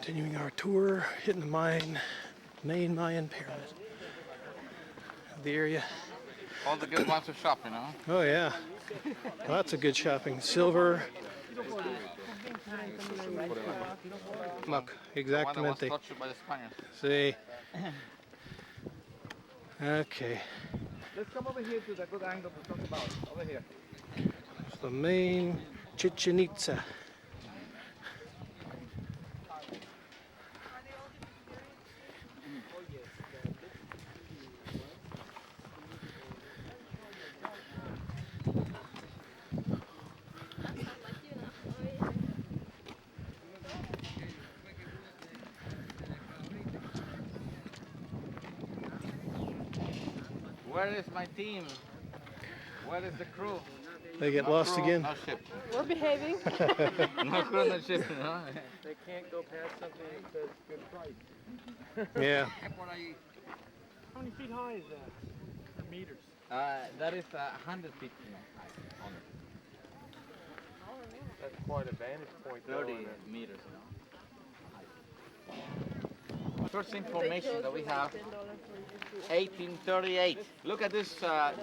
Continuing our tour, hitting the main Mayan pyramid. The area. All the good ones to shop, you know. Oh yeah, lots of good shopping. Silver. Look, The exactamente. one that was tortured by the Spaniards. See. Okay. Let's come over here to the good angle to talk about. Over here. It's the main Chichen Itza. Where is my team? Where is the crew? They get No lost crew, again. No ship. We're behaving. No crew, no ship, you know. They can't go past something that says good price. Yeah. How many feet high is that? Or meters? That is 100 feet high. That's quite a vantage point. 30 meters, you know. First information that we have, 1838. Look at this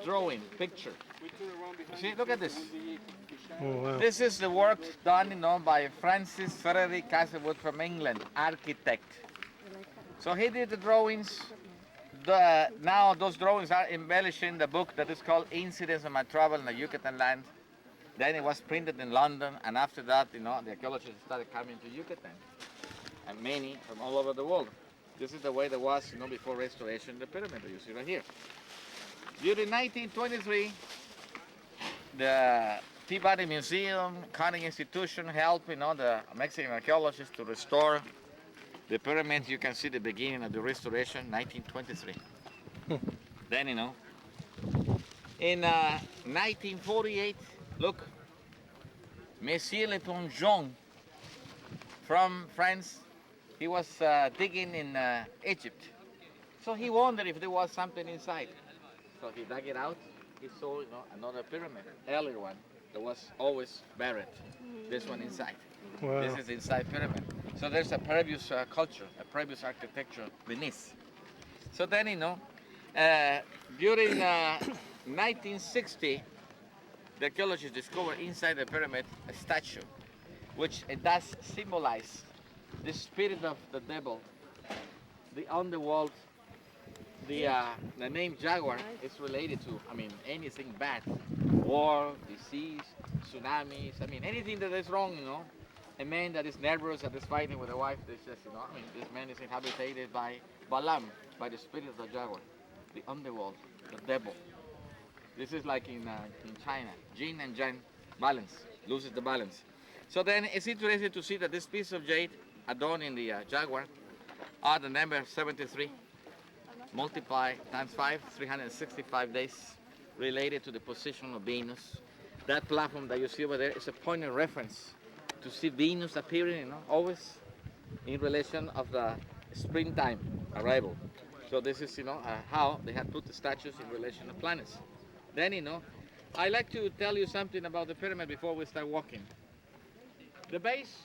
drawing, picture. You see, look at this. Oh wow. This is the work done, you know, by Francis Frederick Castlewood from England, architect. So he did the drawings. Now those drawings are embellished in the book that is called Incidents of My Travel in the Yucatan Land. Then it was printed in London, and after that, you know, the archaeologists started coming to Yucatan, and many from all over the world. This is the way there was, you know, before restoration, the pyramid that you see right here. During 1923, the Peabody Museum, Carnegie Institution helped, you know, the Mexican archaeologists to restore the pyramid. You can see the beginning of the restoration, 1923. Then, you know, in 1948, look, Monsieur Le Plongeon from France, he was digging in Egypt. So he wondered if there was something inside. So he dug it out. He saw, you know, another pyramid, earlier one, that was always buried. This one inside. Wow. This is inside pyramid. So there's a previous culture, a previous architecture beneath. So then, you know, during 1960, the archaeologists discovered inside the pyramid a statue, which it does symbolize the spirit of the devil, the underworld. The name jaguar is related to, I mean, anything bad, war, disease, tsunamis, I mean, anything that is wrong, you know. A man that is nervous, that is fighting with a wife, they says, you know, I mean, this man is inhabited by Balaam, by the spirit of the jaguar, the underworld, the devil. This is like in China, yin and yang, balance, loses the balance. So then it's interesting to see that this piece of jade adorned in the jaguar are the number 73, multiply times 5, 365 days, related to the position of Venus. That platform that you see over there is a point of reference to see Venus appearing, you know, always in relation of the springtime arrival. So this is, you know, how they had put the statues in relation to planets. Then, you know, I like to tell you something about the pyramid before we start walking. The base,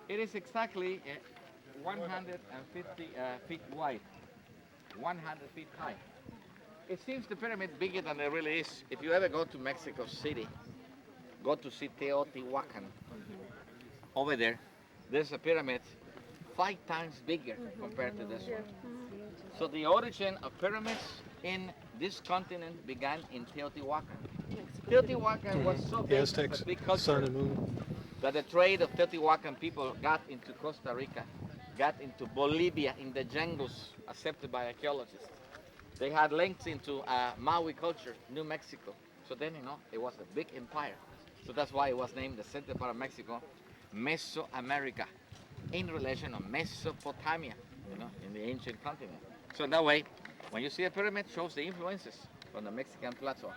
it is exactly 150 feet wide, 100 feet high. It seems the pyramid bigger than it really is. If you ever go to Mexico City, go to see Teotihuacan. Over there, there's a pyramid 5 times bigger compared to this one. So the origin of pyramids in this continent began in Teotihuacan. Teotihuacan was so The big, Aztecs, a big culture, sun and moon. that the trade of Teotihuacan people got into Costa Rica, got into Bolivia in the jungles accepted by archaeologists. They had links into Maui culture, New Mexico. So then, you know, it was a big empire. So that's why it was named the center part of Mexico, Mesoamerica, in relation to Mesopotamia, you know, in the ancient continent. So that way, when you see a pyramid, shows the influences from the Mexican plateau.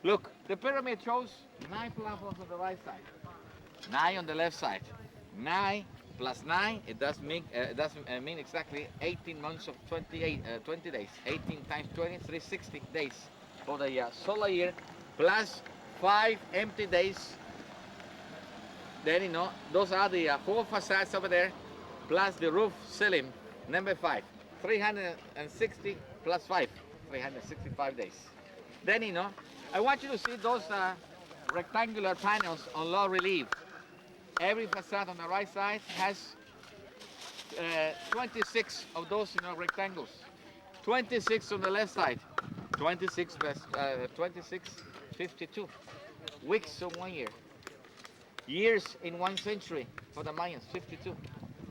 Look, the pyramid shows 9 platforms on the right side, 9 on the left side. 9 plus 9, it does mean exactly 18 months of 20 days. 18 times 20, 360 days for the solar year, plus 5 empty days. Then, you know, those are the 4 facades over there. plus the roof ceiling, number 5. 360 plus 5, 365 days. Then, I want you to see those rectangular panels on low relief. Every facade on the right side has 26 of those rectangles. 26 on the left side. 26 plus 26, 52. Weeks of 1 year. Years in 1 century for the Mayans, 52.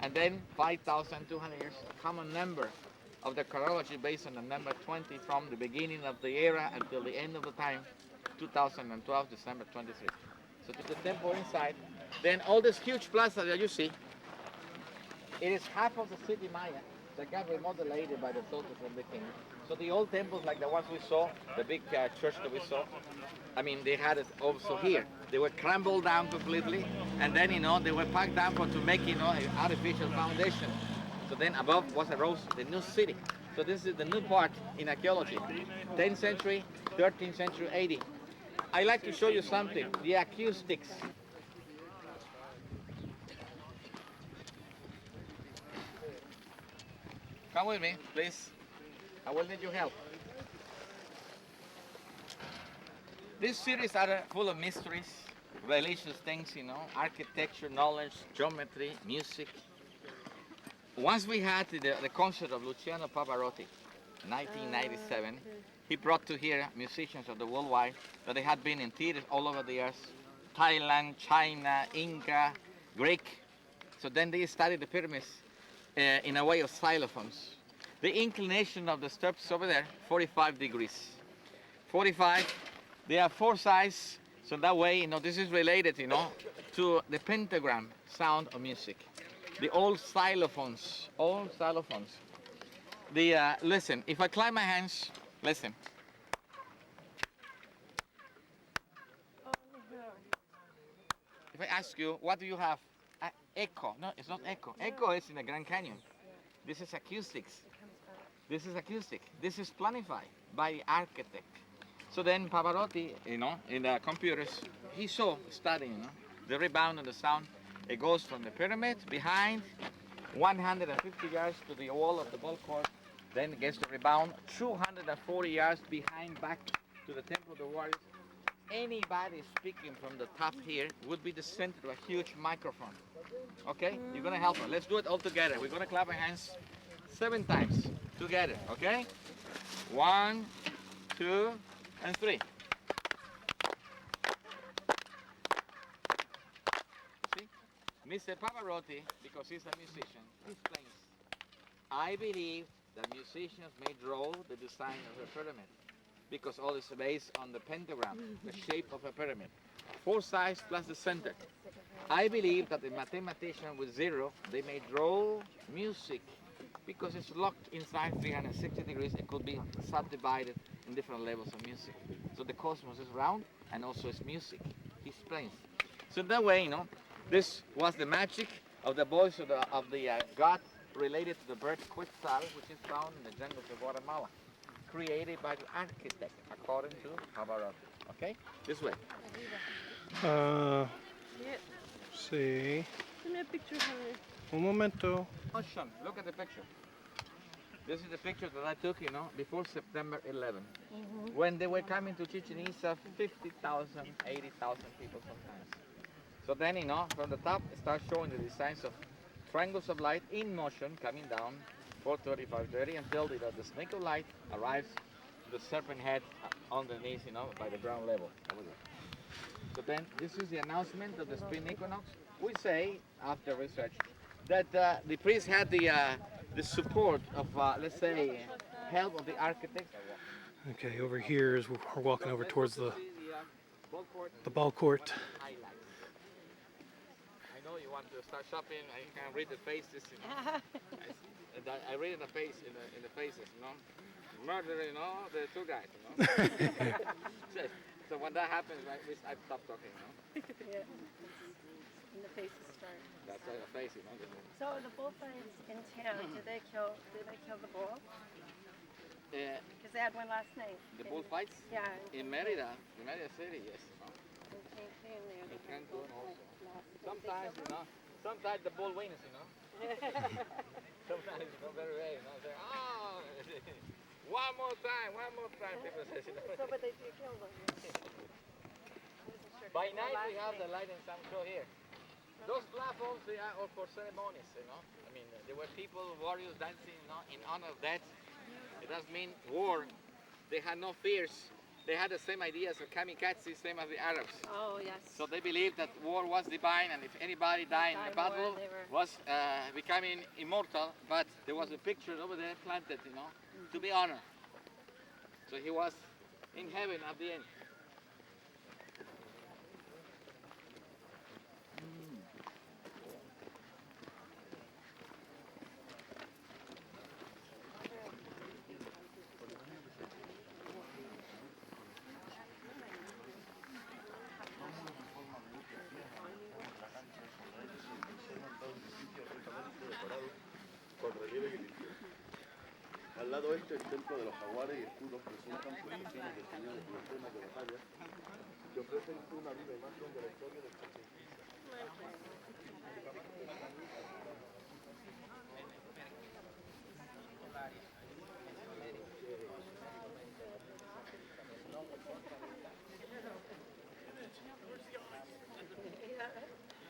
And then 5,200 years, a common number of the chronology based on the number 20 from the beginning of the era until the end of the time, 2012, December 23. So to the temple inside, then all this huge plaza that you see, it is half of the city Maya that got remodeled later by the soldiers and the king. So the old temples like the ones we saw, the big church that we saw, I mean, they had it also here. They were crumbled down completely, and then, they were packed down to make, an artificial foundation. So then above was arose the new city. So this is the new part in archaeology. 10th century, 13th century, 80. I like to show you something, the acoustics. Come with me, please. I will need your help. These series are full of mysteries, religious things, architecture, knowledge, geometry, music. Once we had the concert of Luciano Pavarotti, 1997, he brought to here musicians of the worldwide that they had been in theaters all over the earth, Thailand, China, Inca, Greek. So then they studied the pyramids in a way of xylophones. The inclination of the steps over there, 45 degrees. 45, they are 4 sides, so that way, this is related, to the pentagram sound of music. The old xylophones. Listen, if I clap my hands, listen. If I ask you, what do you have? Echo. No, it's not echo. Echo is in the Grand Canyon. This is acoustics. This is acoustic. This is planified by the architect. So then Pavarotti, in the computers, he saw, studying, the rebound of the sound. It goes from the pyramid behind 150 yards to the wall of the ball court. Then it gets the rebound 240 yards behind back to the Temple of the Warriors. Anybody speaking from the top here would be the center of a huge microphone. Okay? You're going to help us. Let's do it all together. We're going to clap our hands 7 times together. Okay? 1, 2, and 3. See? Mr. Pavarotti, because he's a musician, he explains, I believe that musicians may draw the design of a pyramid because all is based on the pentagram, the shape of a pyramid. 4 sides plus the center. I believe that the mathematician with 0, they may draw music because it's locked inside 360 degrees. It could be subdivided in different levels of music. So the cosmos is round and also it's music. He explains. So that way, this was the magic of the voice of the god related to the bird Quetzal, which is found in the jungles of Guatemala, created by the architect, according to Pavarotti. Okay? This way. See. Give me a picture, Henry. Un momento. Oh, Sean, look at the picture. This is the picture that I took, before September 11. When they were coming to Chichen Itza, 50,000, 80,000 people sometimes. So then, from the top, it starts showing the designs of triangles of light in motion coming down 4:30, 5:30 until the snake of light arrives to the serpent head underneath, by the ground level over there. So then, this is the announcement of the spring equinox. We say, after research, that the priest had the support of, let's say, help of the architect. Okay, over here is we're walking over towards the ball court. I know you want to start shopping. I can read the faces. I read in the face, in the faces, Murder, the two guys, So when that happens, I stop talking, Yeah. And the faces start. That's a face, So the bullfights in town, did they kill the bull? Because they had one last night. The bullfights? Yeah. In Merida City, yes. In Cancun there. In Cancun also. Sometimes, sometimes the bull wins, Sometimes it's not very rare, you know. Say, oh, one more time, people say, you know. So, but they do kill them. By night we have the light and sound show here. Those platforms, they are all for ceremonies, you know. I mean, there were people, warriors dancing, you know, in honor of that. It doesn't mean war. They had no fears. They had the same ideas of kamikaze, same as the Arabs. Oh, yes. So they believed that war was divine, and if anybody died in the battle, was becoming immortal. But there was a picture over there planted, you know, to be honored. So he was in heaven at the end. Al lado este, el templo de los jaguares y escudos que presentan posiciones de señales y escenas de batalla que ofrecen una viva imagen de la historia del Chichen Itza.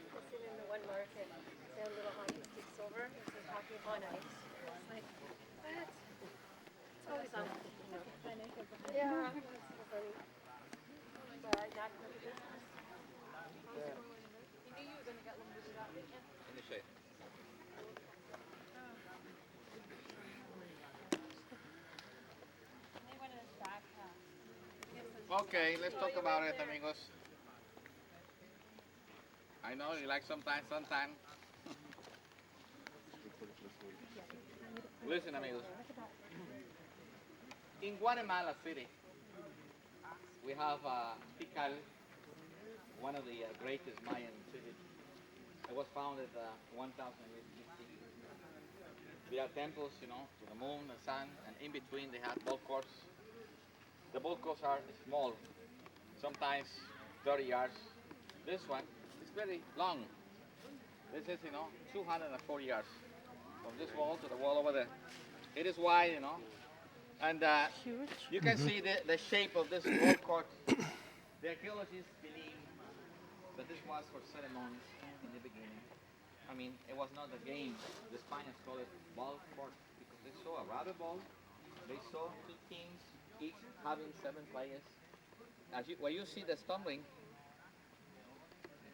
I've seen in the one market, they have little hockey sticks over, it says hockey on ice. It's like, what? It's always on. Yeah. It's so funny. But not for the business. Let me show you. Okay, let's talk about it, amigos. I know you like sometimes. Listen, amigos. In Guatemala City, we have Tikal, one of the greatest Mayan cities. It was founded 1,000 years BC. There are temples, you know, to the moon, the sun, and in between they have ball courts. The ball courts are small, sometimes 30 yards. This one is very long. This is, you know, 240 yards from this wall to the wall over there. It is wide, you know, and you can see the shape of this ball court. The archaeologists believe that this was for ceremonies in the beginning. I mean, it was not a game. The Spaniards call it ball court because they saw a rubber ball. They saw two teams, each having 7 players. When you see the stone ring,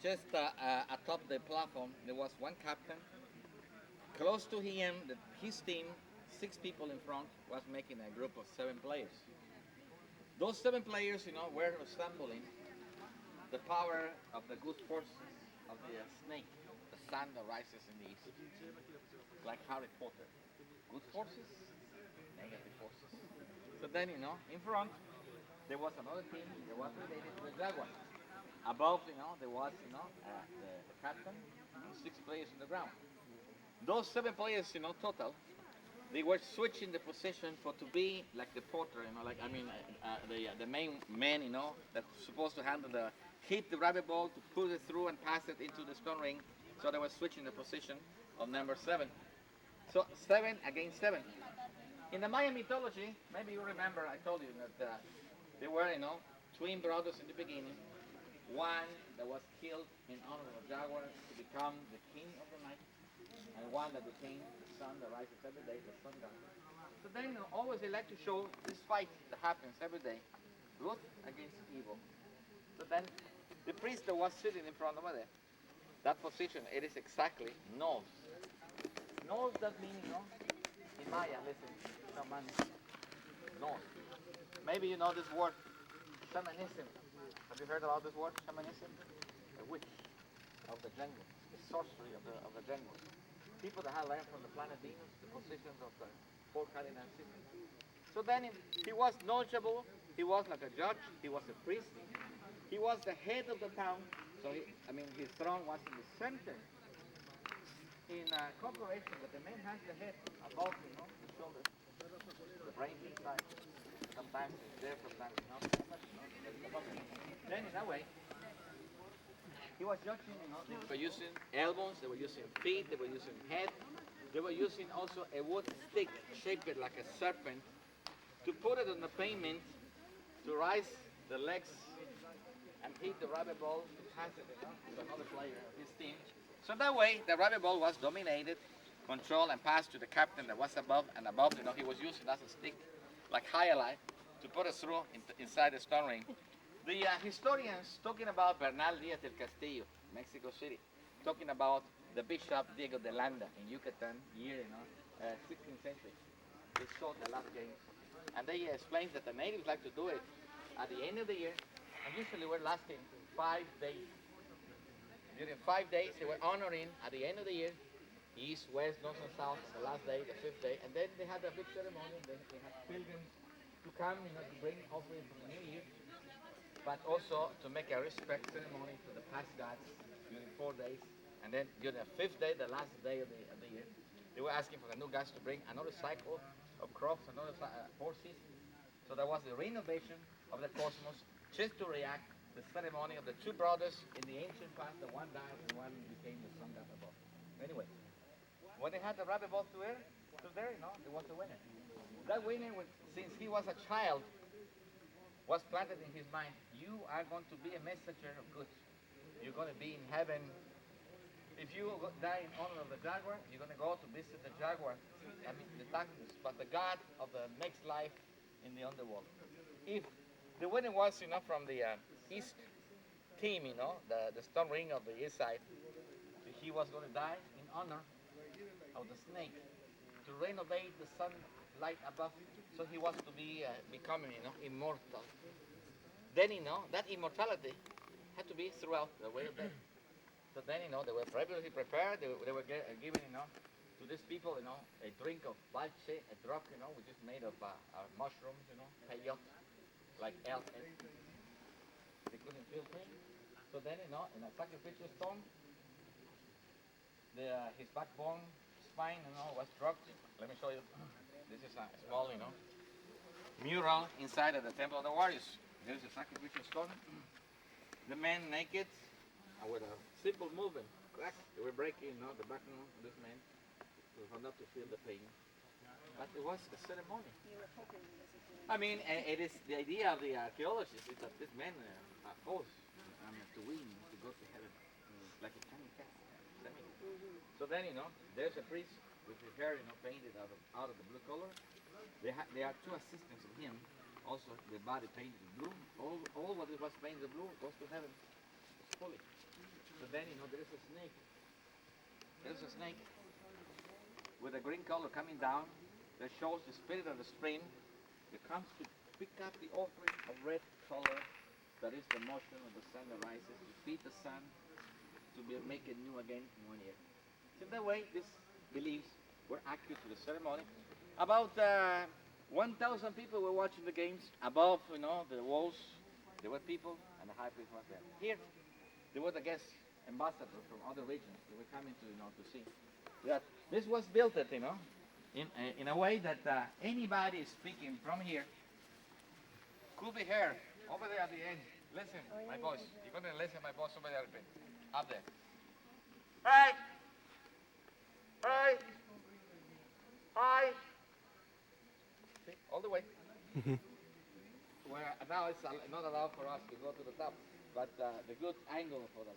just atop the platform, there was one captain. Close to him, his team, 6 people in front, was making a group of 7 players. Those 7 players, you know, were assembling the power of the good forces of the snake, the sun that rises in the east, like Harry Potter. Good forces, negative forces. So then, you know, in front, there was another team that was related to the jaguar. Above, you know, there was, you know, the captain and 6 players on the ground. Those 7 players, you know, total, they were switching the position for to be like the porter, you know, like, I mean, the main man, you know, that's supposed to handle hit the rabbit ball to put it through and pass it into the stone ring. So they were switching the position of number 7. So 7 against 7. In the Mayan mythology, maybe you remember, I told you that they were, you know, twin brothers in the beginning. One that was killed in honor of a jaguar to become the king of the night, and one that became the sun that rises every day, the sun god. So then, you know, always they like to show this fight that happens every day, good against evil. So then, the priest that was sitting in front over there, that position, it is exactly north. North, that means, you know, in Maya, listen, shaman, north. Maybe you know this word, shamanism. Have you heard about this word, shamanism? The witch of the jungle, the sorcery of the jungle. People that had learned from the planet Venus, the positions of the 4 cardinal systems. So then he was knowledgeable, he was like a judge, he was a priest, he was the head of the town, so his throne was in the center. In corporation, that the man has the head above, you know, the shoulders, the brain inside. Sometimes it's there, sometimes it's not. Then in that way, he was judging, they were using elbows, they were using feet, they were using head, they were using also a wood stick shaped like a serpent to put it on the pavement to rise the legs and hit the rubber ball to pass it to another player of his team. So that way, the rubber ball was dominated, controlled, and passed to the captain that was above and above. He was using as a stick, like highlight, to put us through inside the stone ring. The historians talking about Bernal Díaz del Castillo, Mexico City, talking about the Bishop Diego de Landa in Yucatan, 16th century. They saw the last games, and they explained that the natives like to do it at the end of the year, and usually we're lasting 5 days. During 5 days, they were honoring at the end of the year, east, west, north, and south, the last day, the 5th day, and then they had a big ceremony. They had pilgrims to come, to bring offerings for the new year, but also to make a respect ceremony to the past gods during 4 days. And then during the 5th day, the last day of the year, they were asking for the new gods to bring another cycle of crops, another 4 seasons. So there was the renovation of the cosmos, just to react the ceremony of the 2 brothers in the ancient past. The one died and one became the sun god above. Anyway, when they had the rabbit ball to there, there was a winner. That winner, since he was a child, was planted in his mind, you are going to be a messenger of good. You're going to be in heaven. If you die in honor of the jaguar, you're going to go to visit the jaguar, the darkness, but the god of the next life in the underworld. If the winner was, from the east team, the stone ring of the east side, he was going to die in honor of the snake, to renovate the sunlight above, so he was to be becoming, immortal. Then, that immortality had to be throughout the way of death. So then, they were previously prepared. They were given, to these people, a drink of balche, a drug, which is made of mushrooms, peyote, like elk. They couldn't feel pain. So then, in a sacrificial stone, his backbone, spine, was drugged. Let me show you. This is a small, mural inside of the Temple of the Warriors. There's a sacrificial stone. The man naked, and with a simple movement, crack, they were breaking, the backbone of this man, for not to feel the pain. But it was a ceremony. I mean, it is the idea of the archaeologists is that this man are forced to win, to go to heaven, like a kamikaze. So then, there's a priest with his hair, painted out of the blue color. There are 2 assistants of him, also the body painted blue. All what it was painted blue goes to heaven, fully. So then, there's a snake. There's a snake with a green color coming down that shows the spirit of the spring that comes to pick up the offering of red color, that is the motion of the sun that rises, to feed the sun, to make it new again in 1 year. So that way, these beliefs were accurate to the ceremony. About 1,000 people were watching the games. Above, the walls, there were people, and the high priest was there. Here, there were the guests, ambassadors from other regions. They were coming to see. That this was built, in a way that anybody speaking from here could be heard over there at the end. Listen, my voice. You're going to listen my voice over there, up there. Hey! Hey! Hi! See, all the way. Where now it's not allowed for us to go to the top, but the good angle for the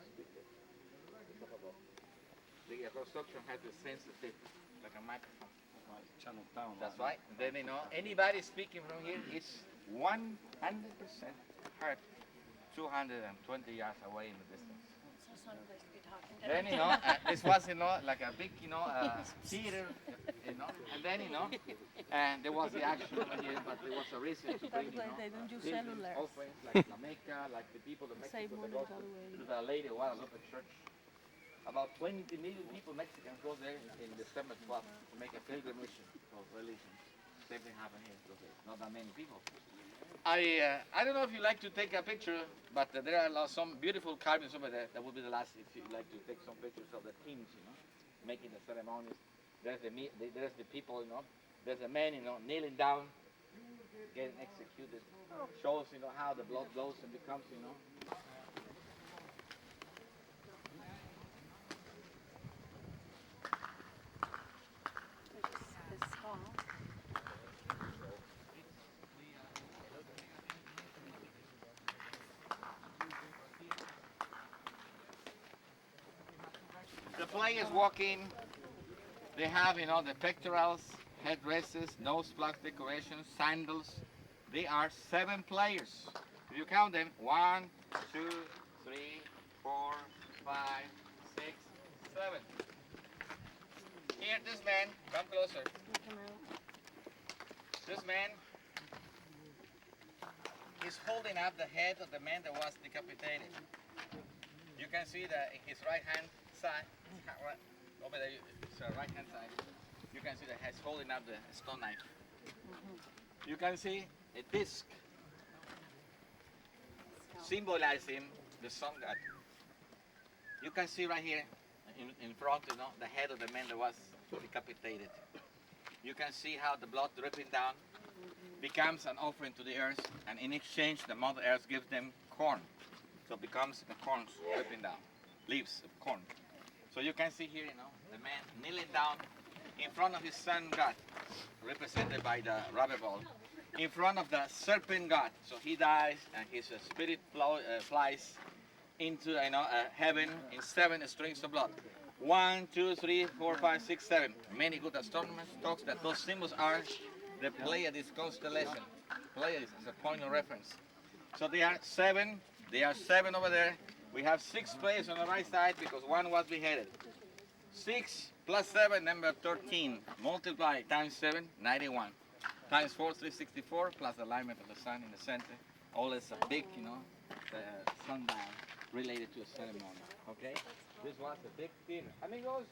speaker. The construction has the sensitive, like a microphone. Channel down. That's right. Then anybody speaking from here is 100% heard 220 yards away in the distance. Then this was like a big theater, and then and there was the action over here, but there was a reason to bring offerings like La Mecca, like the people of Mexico that go to the Lady of Guadalupe Church. About 20 million people, Mexicans, go there in December 12th to make a pilgrimage of religion. Same thing happened here, because there's not that many people. I don't know if you like to take a picture, but there are some beautiful carvings over there. That would be the last if you like to take some pictures of the kings, making the ceremonies. There's the people, There's a man, kneeling down, getting executed. Shows, how the blood goes and becomes, players walking, they have, the pectorals, headdresses, nose plugs, decorations, sandals. They are 7 players. If you count them, 1, 2, 3, 4, 5, 6, 7. Here, this man, come closer. This man is holding up the head of the man that was decapitated. You can see that in his right hand side, over there, it's right hand side. You can see that he's holding up the stone knife. You can see a disc symbolizing the sun god. You can see right here in front, the head of the man that was decapitated. You can see how the blood dripping down becomes an offering to the earth, and in exchange, the Mother Earth gives them corn. So it becomes the corn dripping down, leaves of corn. So you can see here, the man kneeling down in front of his sun god, represented by the rubber ball, in front of the serpent god. So he dies, and his spirit flies into heaven in 7 strings of blood. 1, 2, 3, 4, 5, 6, 7. Many good astronomers talk that those symbols are the Pleiades constellation. Pleiades is a point of reference. So they are 7. They are 7 over there. We have 6 players on the right side because 1 was beheaded. 6 plus 7, number 13. Multiply times 7, 91. Times 4, 364, plus the alignment of the sun in the center. All is a big, sundial related to a ceremony. Okay? This was a big dinner. Amigos,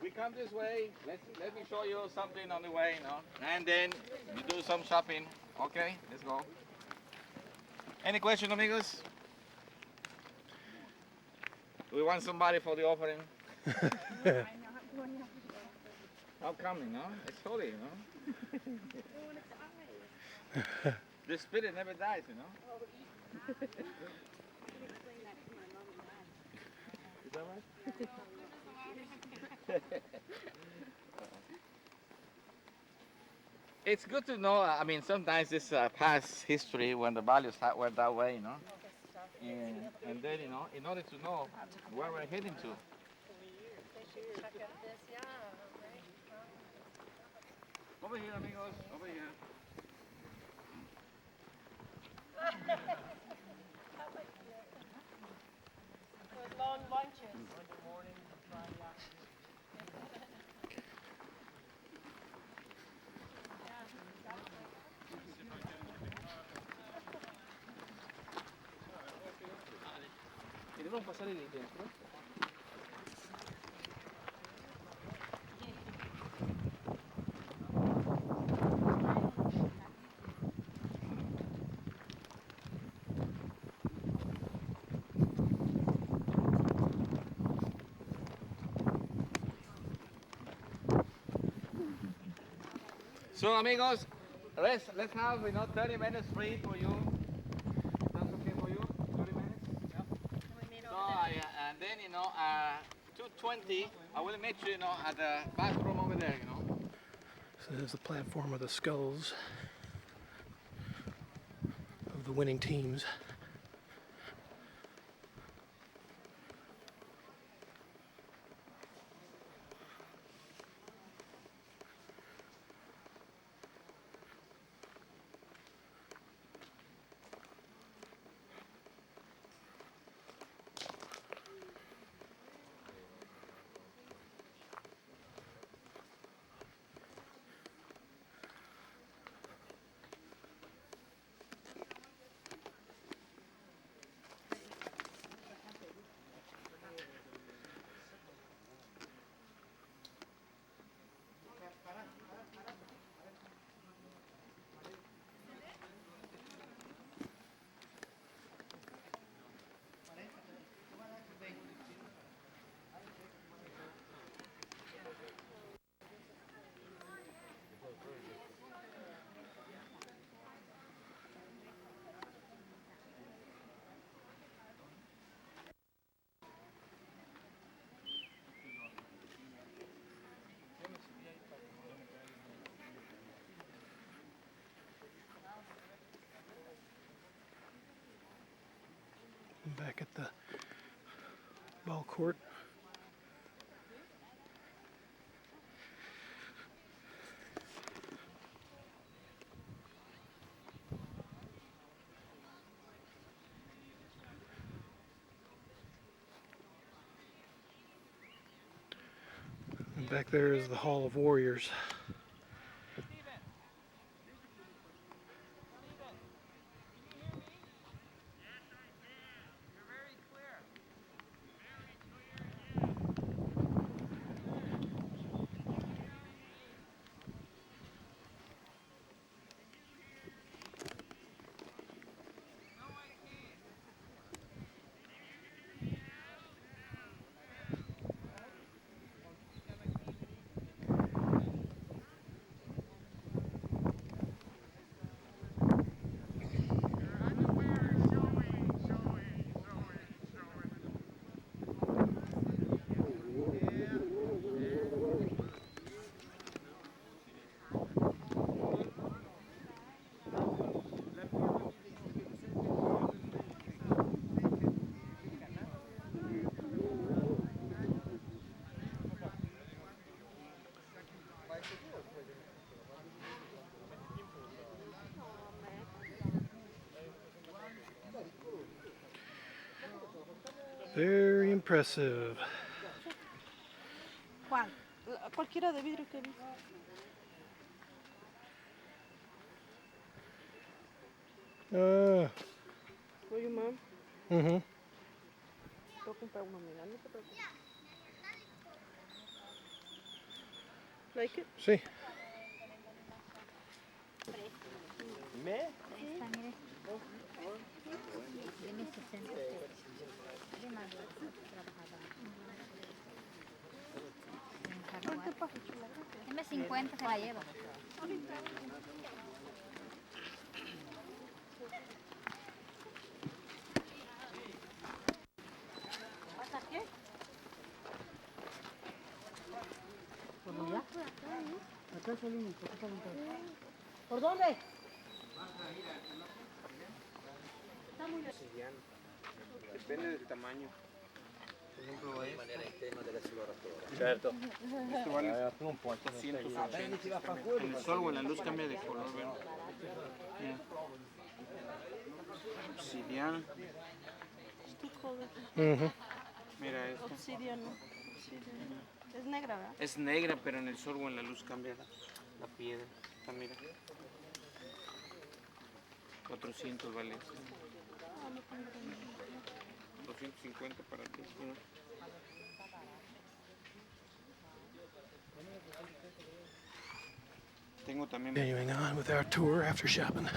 we come this way. Let me show you something on the way, and then you do some shopping. Okay? Let's go. Any question, amigos? Do we want somebody for the offering? How come, It's holy, The spirit never dies, Is that right? It's good to know, sometimes it's past history when the values were that way, And then, in order to know where we're heading to. Over here, amigos, over here. Those long lunches. Queremos pasar en el dentro. So, amigos, let's have 30 minutes free for you. That's okay for you? 30 minutes? Yeah. So, and then 2:20, I will meet you at the bathroom over there. So this is the platform of the skulls of the winning teams. Back at the ball court. Back there is the Hall of Warriors. Very impressive. ¿Cuál? Cualquiera de vidrio que viste. Oye, mam, Mm-hmm. voy a comprar uno, mira, no te preocupes. Like it? Sí. Esta, mire. Deme 60 pesos. De más trabajador. Deme 50, se la llevo. ¿Hasta qué? ¿Por dónde? Depende del tamaño. Por ejemplo, Certo. esto vale 180. En el sol o en la luz cambia de color, ¿verdad? Mira. Obsidiana. Mm-hmm. Mira esta. Obsidiana. Es negra, ¿verdad? Es negra, pero en el sol o en la luz cambia la piedra. Esta, mira. 400 vale esto. 250 para ti. Mira. Tengo también. Continuing on with our tour after shopping.